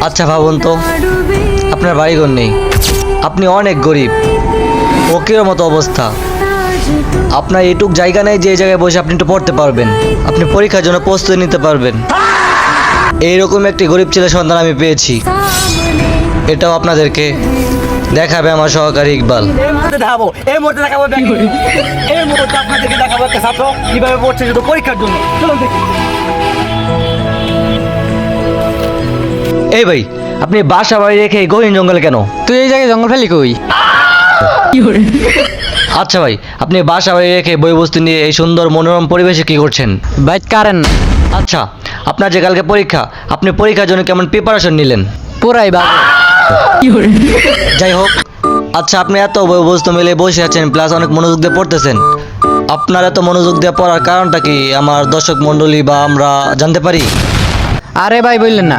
আচ্ছা ভাবুন তো, আপনার বাড়িঘর নেই, আপনি অনেক গরিব, ফকিরের মতো অবস্থা, আপনার এইটুক জায়গা নেই যে এই জায়গায় বসে আপনি একটু পড়তে পারবেন, আপনি পরীক্ষার জন্য প্রস্তুতি নিতে পারবেন। এইরকম একটি গরিব ছেলে সন্তান আমি পেয়েছি, এটাও আপনাদেরকে দেখাবে আমার সহকারী ইকবাল। এই মুহূর্তে দেখাবো এই মুহূর্তে আপনাদেরকে দেখাবো একটা ছাত্র কিভাবে পড়ছে শুধু পরীক্ষার জন্য। চলুন দেখি। এই ভাই, আপনি বাসা বাড়ি রেখে এই গহীন জঙ্গলে কেন? তুই এই জায়গায় জঙ্গল ফেলি কই? আচ্ছা ভাই, আপনি বাসা বাড়ি রেখে বই বস্তু নিয়ে এই সুন্দর মনোরম পরিবেশে কি করছেন? বাইক কারেন না, আচ্ছা, আপনার যে কালকে পরীক্ষা, আপনি পরীক্ষার জন্য কেমন প্রিপারেশন নিলেন? পুরাই বাবু। যাই হোক, আচ্ছা আপনি এত বই বস্তু মিলে বসে আছেন, প্লাস অনেক মনোযোগ দিয়ে পড়তেছেন, আপনার এত মনোযোগ দিয়ে পড়ার কারণটা কি আমার দর্শক মণ্ডলী বা আমরা জানতে পারি? আরে ভাই বললেন না,